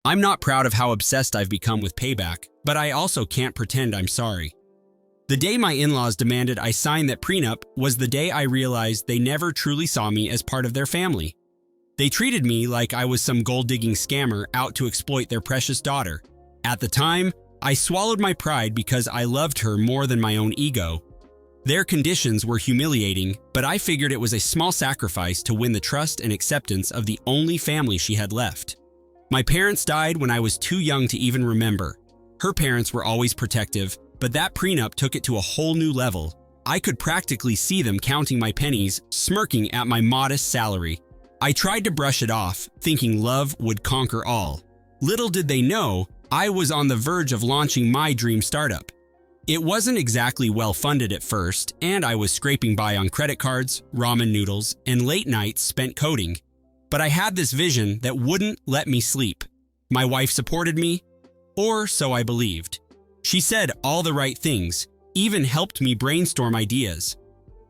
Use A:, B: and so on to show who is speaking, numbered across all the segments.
A: I'm not proud of how obsessed I've become with payback, but I also can't pretend I'm sorry. The day my in-laws demanded I sign that prenup was the day I realized they never truly saw me as part of their family. They treated me like I was some gold-digging scammer out to exploit their precious daughter. At the time, I swallowed my pride because I loved her more than my own ego. Their conditions were humiliating, but I figured it was a small sacrifice to win the trust and acceptance of the only family she had left. My parents died when I was too young to even remember. Her parents were always protective, but that prenup took it to a whole new level. I could practically see them counting my pennies, smirking at my modest salary. I tried to brush it off, thinking love would conquer all. Little did they know, I was on the verge of launching my dream startup. It wasn't exactly well-funded at first, and I was scraping by on credit cards, ramen noodles, and late nights spent coding. But I had this vision that wouldn't let me sleep. My wife supported me, or so I believed. She said all the right things, even helped me brainstorm ideas.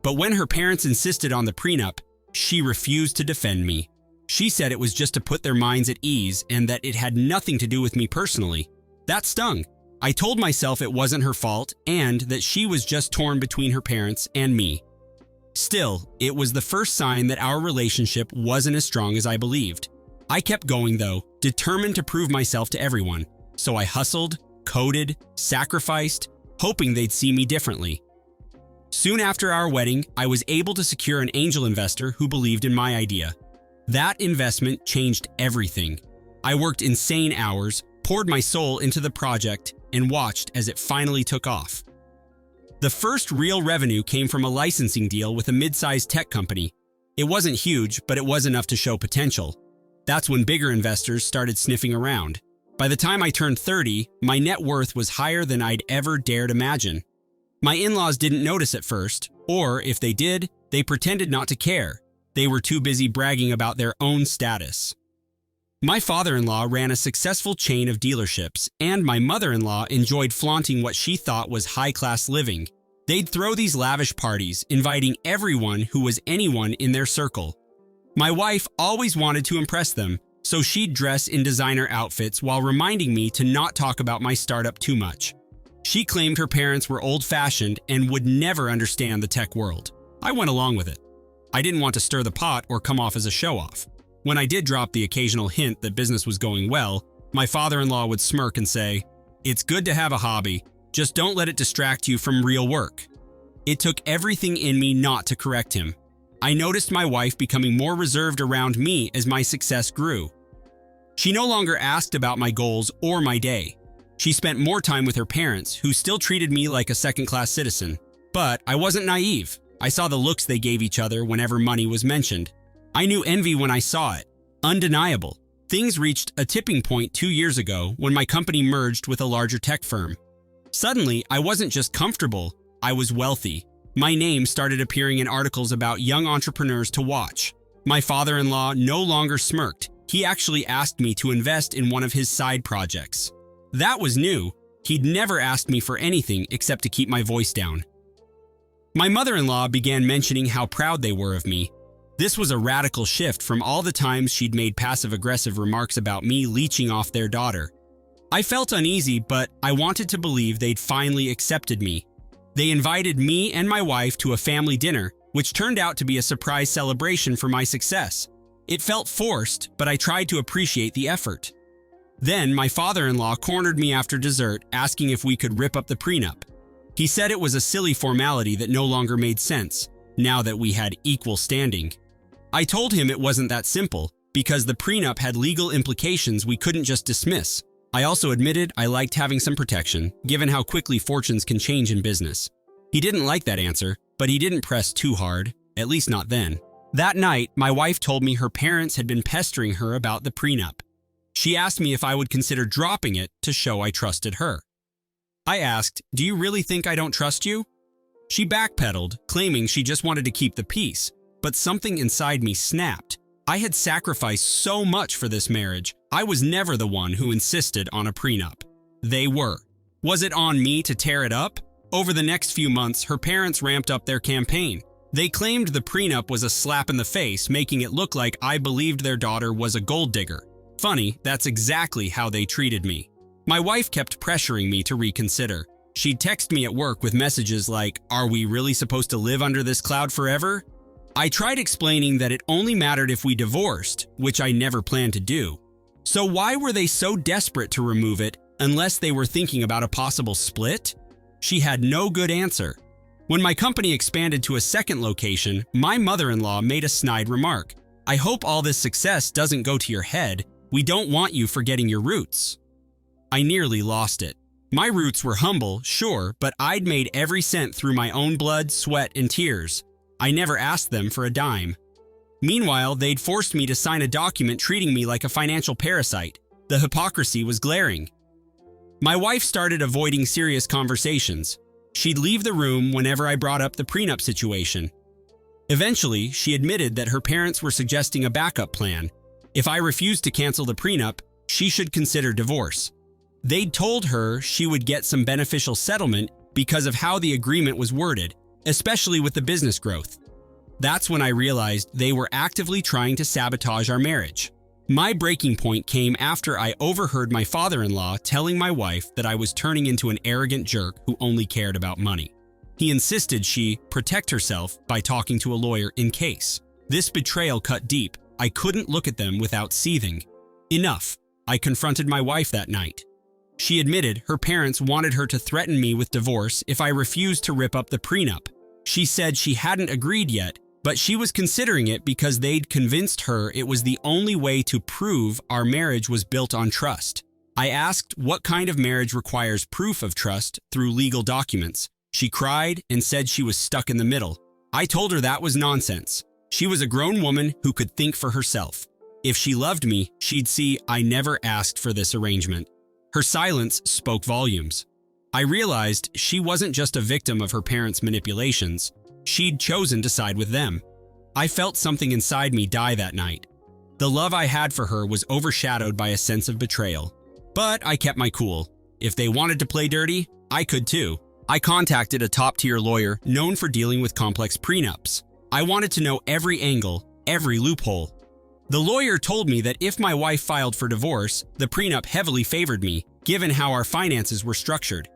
A: But when her parents insisted on the prenup, she refused to defend me. She said it was just to put their minds at ease and that it had nothing to do with me personally. That stung. I told myself it wasn't her fault and that she was just torn between her parents and me. Still, it was the first sign that our relationship wasn't as strong as I believed. I kept going though, determined to prove myself to everyone. So I hustled, coded, sacrificed, hoping they'd see me differently. Soon after our wedding, I was able to secure an angel investor who believed in my idea. That investment changed everything. I worked insane hours, poured my soul into the project, and watched as it finally took off. The first real revenue came from a licensing deal with a mid-sized tech company. It wasn't huge, but it was enough to show potential. That's when bigger investors started sniffing around. By the time I turned 30, my net worth was higher than I'd ever dared imagine. My in-laws didn't notice at first, or if they did, they pretended not to care. They were too busy bragging about their own status. My father-in-law ran a successful chain of dealerships, and my mother-in-law enjoyed flaunting what she thought was high-class living. They'd throw these lavish parties, inviting everyone who was anyone in their circle. My wife always wanted to impress them, so she'd dress in designer outfits while reminding me to not talk about my startup too much. She claimed her parents were old-fashioned and would never understand the tech world. I went along with it. I didn't want to stir the pot or come off as a show-off. When I did drop the occasional hint that business was going well, my father-in-law would smirk and say, "It's good to have a hobby, just don't let it distract you from real work." It took everything in me not to correct him. I noticed my wife becoming more reserved around me as my success grew. She no longer asked about my goals or my day. She spent more time with her parents, who still treated me like a second-class citizen. But I wasn't naive. I saw the looks they gave each other whenever money was mentioned. I knew envy when I saw it. Undeniable. Things reached a tipping point 2 years ago when my company merged with a larger tech firm. Suddenly, I wasn't just comfortable, I was wealthy. My name started appearing in articles about young entrepreneurs to watch. My father-in-law no longer smirked. He actually asked me to invest in one of his side projects. That was new. He'd never asked me for anything except to keep my voice down. My mother-in-law began mentioning how proud they were of me. This was a radical shift from all the times she'd made passive-aggressive remarks about me leeching off their daughter. I felt uneasy, but I wanted to believe they'd finally accepted me. They invited me and my wife to a family dinner, which turned out to be a surprise celebration for my success. It felt forced, but I tried to appreciate the effort. Then my father-in-law cornered me after dessert, asking if we could rip up the prenup. He said it was a silly formality that no longer made sense, now that we had equal standing. I told him it wasn't that simple, because the prenup had legal implications we couldn't just dismiss. I also admitted I liked having some protection, given how quickly fortunes can change in business. He didn't like that answer, but he didn't press too hard, at least not then. That night, my wife told me her parents had been pestering her about the prenup. She asked me if I would consider dropping it to show I trusted her. I asked, "Do you really think I don't trust you?" She backpedaled, claiming she just wanted to keep the peace, but something inside me snapped. I had sacrificed so much for this marriage. I was never the one who insisted on a prenup. They were. Was it on me to tear it up? Over the next few months, her parents ramped up their campaign. They claimed the prenup was a slap in the face, making it look like I believed their daughter was a gold digger. Funny, that's exactly how they treated me. My wife kept pressuring me to reconsider. She'd text me at work with messages like, "Are we really supposed to live under this cloud forever?" I tried explaining that it only mattered if we divorced, which I never planned to do. So why were they so desperate to remove it unless they were thinking about a possible split? She had no good answer. When my company expanded to a second location, my mother-in-law made a snide remark. "I hope all this success doesn't go to your head. We don't want you forgetting your roots." I nearly lost it. My roots were humble, sure, but I'd made every cent through my own blood, sweat, and tears. I never asked them for a dime. Meanwhile, they'd forced me to sign a document treating me like a financial parasite. The hypocrisy was glaring. My wife started avoiding serious conversations. She'd leave the room whenever I brought up the prenup situation. Eventually, she admitted that her parents were suggesting a backup plan. If I refused to cancel the prenup, she should consider divorce. They'd told her she would get some beneficial settlement because of how the agreement was worded, especially with the business growth. That's when I realized they were actively trying to sabotage our marriage. My breaking point came after I overheard my father-in-law telling my wife that I was turning into an arrogant jerk who only cared about money. He insisted she protect herself by talking to a lawyer in case. This betrayal cut deep. I couldn't look at them without seething. Enough. I confronted my wife that night. She admitted her parents wanted her to threaten me with divorce if I refused to rip up the prenup. She said she hadn't agreed yet, but she was considering it because they'd convinced her it was the only way to prove our marriage was built on trust. I asked what kind of marriage requires proof of trust through legal documents. She cried and said she was stuck in the middle. I told her that was nonsense. She was a grown woman who could think for herself. If she loved me, she'd see I never asked for this arrangement. Her silence spoke volumes. I realized she wasn't just a victim of her parents' manipulations. She'd chosen to side with them. I felt something inside me die that night. The love I had for her was overshadowed by a sense of betrayal. But I kept my cool. If they wanted to play dirty, I could too. I contacted a top-tier lawyer known for dealing with complex prenups. I wanted to know every angle, every loophole. The lawyer told me that if my wife filed for divorce, the prenup heavily favored me, given how our finances were structured.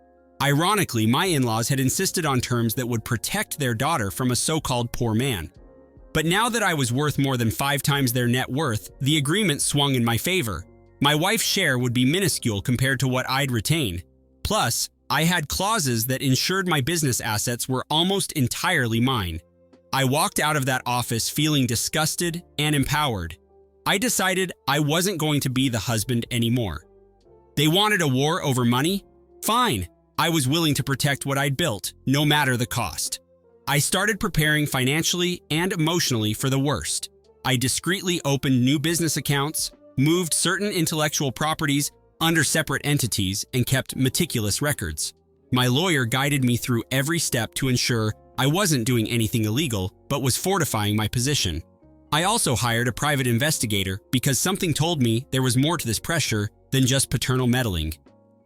A: Ironically, my in-laws had insisted on terms that would protect their daughter from a so-called poor man. But now that I was worth more than 5 times their net worth, the agreement swung in my favor. My wife's share would be minuscule compared to what I'd retain. Plus, I had clauses that ensured my business assets were almost entirely mine. I walked out of that office feeling disgusted and empowered. I decided I wasn't going to be the husband anymore. They wanted a war over money? Fine. I was willing to protect what I'd built, no matter the cost. I started preparing financially and emotionally for the worst. I discreetly opened new business accounts, moved certain intellectual properties under separate entities, and kept meticulous records. My lawyer guided me through every step to ensure I wasn't doing anything illegal, but was fortifying my position. I also hired a private investigator because something told me there was more to this pressure than just paternal meddling.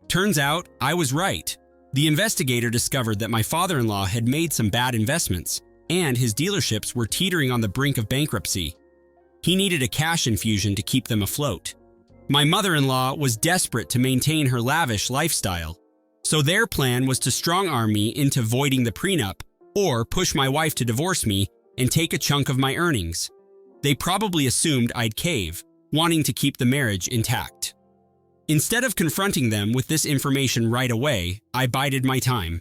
A: Turns out, I was right. The investigator discovered that my father-in-law had made some bad investments, and his dealerships were teetering on the brink of bankruptcy. He needed a cash infusion to keep them afloat. My mother-in-law was desperate to maintain her lavish lifestyle, so their plan was to strong-arm me into voiding the prenup or push my wife to divorce me and take a chunk of my earnings. They probably assumed I'd cave, wanting to keep the marriage intact. Instead of confronting them with this information right away, I bided my time.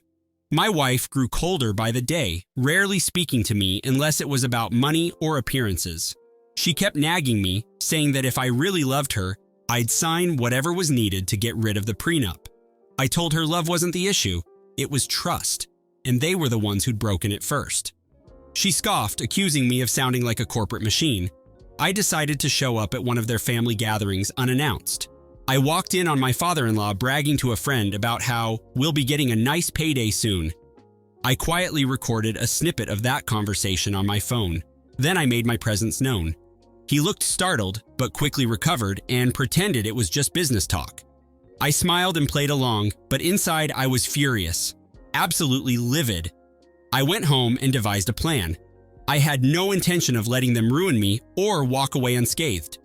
A: My wife grew colder by the day, rarely speaking to me unless it was about money or appearances. She kept nagging me, saying that if I really loved her, I'd sign whatever was needed to get rid of the prenup. I told her love wasn't the issue, it was trust, and they were the ones who'd broken it first. She scoffed, accusing me of sounding like a corporate machine. I decided to show up at one of their family gatherings unannounced. I walked in on my father-in-law bragging to a friend about how we'll be getting a nice payday soon. I quietly recorded a snippet of that conversation on my phone. Then I made my presence known. He looked startled, but quickly recovered and pretended it was just business talk. I smiled and played along, but inside I was furious, absolutely livid. I went home and devised a plan. I had no intention of letting them ruin me or walk away unscathed.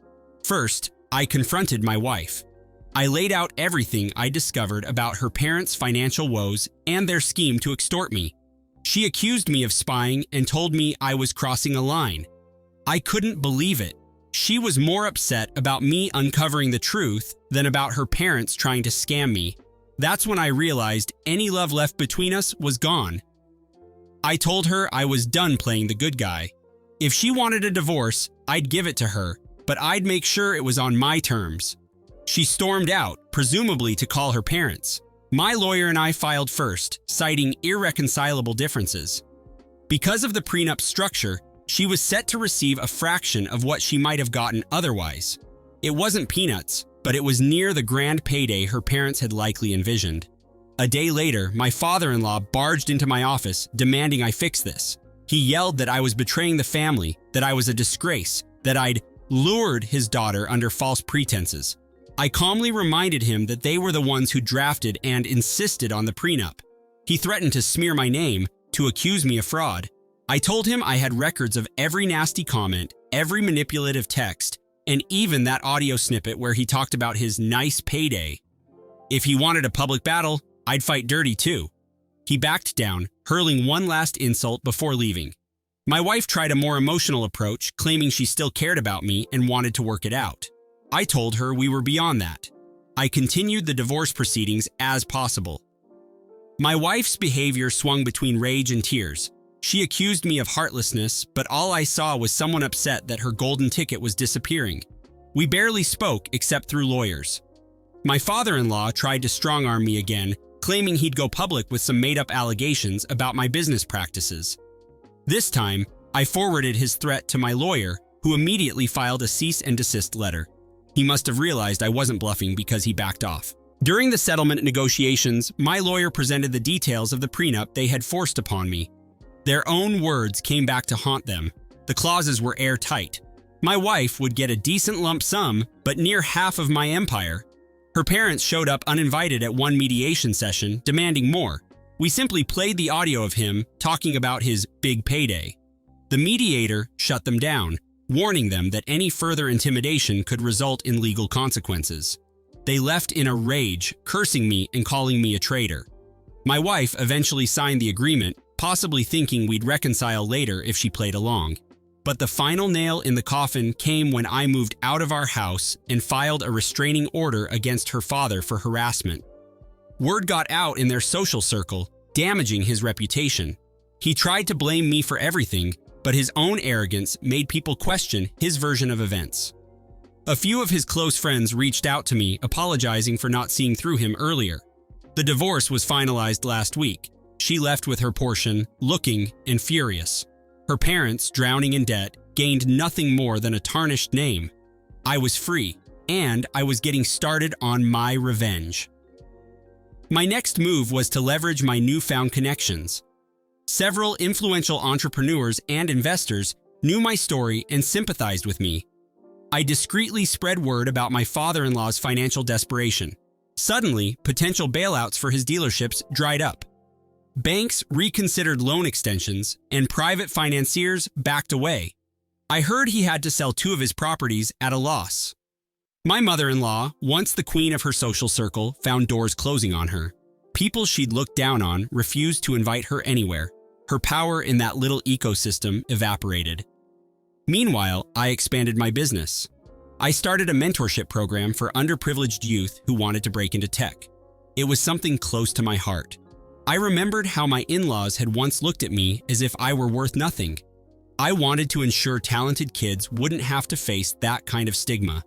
A: First, I confronted my wife. I laid out everything I discovered about her parents' financial woes and their scheme to extort me. She accused me of spying and told me I was crossing a line. I couldn't believe it. She was more upset about me uncovering the truth than about her parents trying to scam me. That's when I realized any love left between us was gone. I told her I was done playing the good guy. If she wanted a divorce, I'd give it to her, but I'd make sure it was on my terms. She stormed out, presumably to call her parents. My lawyer and I filed first, citing irreconcilable differences. Because of the prenup structure, she was set to receive a fraction of what she might have gotten otherwise. It wasn't peanuts, but it was near the grand payday her parents had likely envisioned. A day later, my father-in-law barged into my office, demanding I fix this. He yelled that I was betraying the family, that I was a disgrace, that I'd lured his daughter under false pretenses. I calmly reminded him that they were the ones who drafted and insisted on the prenup. He threatened to smear my name, to accuse me of fraud. I told him I had records of every nasty comment, every manipulative text, and even that audio snippet where he talked about his nice payday. If he wanted a public battle, I'd fight dirty too. He backed down, hurling one last insult before leaving. My wife tried a more emotional approach, claiming she still cared about me and wanted to work it out. I told her we were beyond that. I continued the divorce proceedings as possible. My wife's behavior swung between rage and tears. She accused me of heartlessness, but all I saw was someone upset that her golden ticket was disappearing. We barely spoke except through lawyers. My father-in-law tried to strong-arm me again, claiming he'd go public with some made-up allegations about my business practices. This time, I forwarded his threat to my lawyer, who immediately filed a cease and desist letter. He must have realized I wasn't bluffing because he backed off. During the settlement negotiations, my lawyer presented the details of the prenup they had forced upon me. Their own words came back to haunt them. The clauses were airtight. My wife would get a decent lump sum, but near half of my empire. Her parents showed up uninvited at one mediation session, demanding more. We simply played the audio of him talking about his big payday. The mediator shut them down, warning them that any further intimidation could result in legal consequences. They left in a rage, cursing me and calling me a traitor. My wife eventually signed the agreement, possibly thinking we'd reconcile later if she played along. But the final nail in the coffin came when I moved out of our house and filed a restraining order against her father for harassment. Word got out in their social circle, damaging his reputation. He tried to blame me for everything, but his own arrogance made people question his version of events. A few of his close friends reached out to me, apologizing for not seeing through him earlier. The divorce was finalized last week. She left with her portion, looking and furious. Her parents, drowning in debt, gained nothing more than a tarnished name. I was free, and I was getting started on my revenge. My next move was to leverage my newfound connections. Several influential entrepreneurs and investors knew my story and sympathized with me. I discreetly spread word about my father-in-law's financial desperation. Suddenly, potential bailouts for his dealerships dried up. Banks reconsidered loan extensions, and private financiers backed away. I heard he had to sell 2 of his properties at a loss. My mother-in-law, once the queen of her social circle, found doors closing on her. People she'd looked down on refused to invite her anywhere. Her power in that little ecosystem evaporated. Meanwhile, I expanded my business. I started a mentorship program for underprivileged youth who wanted to break into tech. It was something close to my heart. I remembered how my in-laws had once looked at me as if I were worth nothing. I wanted to ensure talented kids wouldn't have to face that kind of stigma.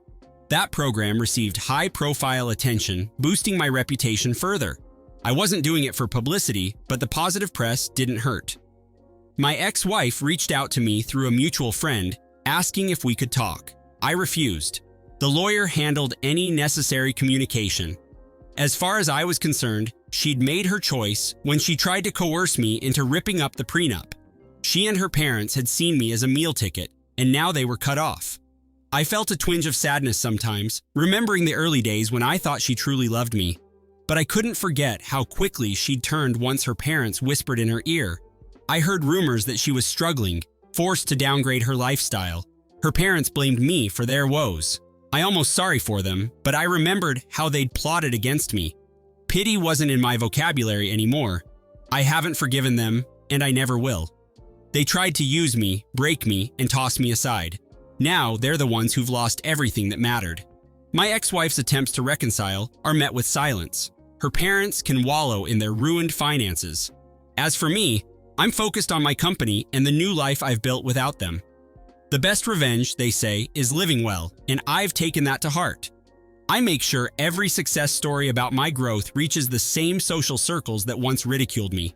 A: That program received high-profile attention, boosting my reputation further. I wasn't doing it for publicity, but the positive press didn't hurt. My ex-wife reached out to me through a mutual friend, asking if we could talk. I refused. The lawyer handled any necessary communication. As far as I was concerned, she'd made her choice when she tried to coerce me into ripping up the prenup. She and her parents had seen me as a meal ticket, and now they were cut off. I felt a twinge of sadness sometimes, remembering the early days when I thought she truly loved me. But I couldn't forget how quickly she'd turned once her parents whispered in her ear. I heard rumors that she was struggling, forced to downgrade her lifestyle. Her parents blamed me for their woes. I almost sorry for them, but I remembered how they'd plotted against me. Pity wasn't in my vocabulary anymore. I haven't forgiven them, and I never will. They tried to use me, break me, and toss me aside. Now they're the ones who've lost everything that mattered. My ex-wife's attempts to reconcile are met with silence. Her parents can wallow in their ruined finances. As for me, I'm focused on my company and the new life I've built without them. The best revenge, they say, is living well, and I've taken that to heart. I make sure every success story about my growth reaches the same social circles that once ridiculed me.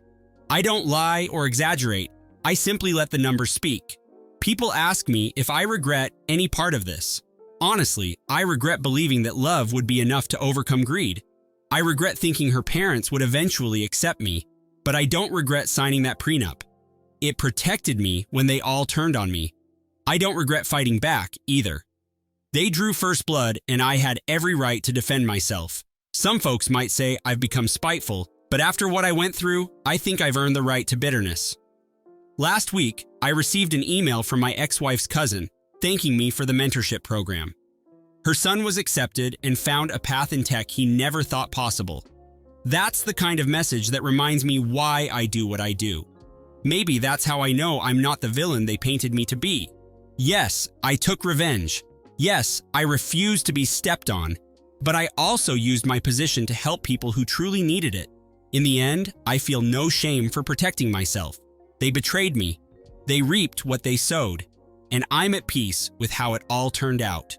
A: I don't lie or exaggerate. I simply let the numbers speak. People ask me if I regret any part of this. Honestly, I regret believing that love would be enough to overcome greed. I regret thinking her parents would eventually accept me, but I don't regret signing that prenup. It protected me when they all turned on me. I don't regret fighting back either. They drew first blood, and I had every right to defend myself. Some folks might say I've become spiteful, but after what I went through, I think I've earned the right to bitterness. Last week, I received an email from my ex-wife's cousin, thanking me for the mentorship program. Her son was accepted and found a path in tech he never thought possible. That's the kind of message that reminds me why I do what I do. Maybe that's how I know I'm not the villain they painted me to be. Yes, I took revenge. Yes, I refused to be stepped on. But I also used my position to help people who truly needed it. In the end, I feel no shame for protecting myself. They betrayed me. They reaped what they sowed. And I'm at peace with how it all turned out.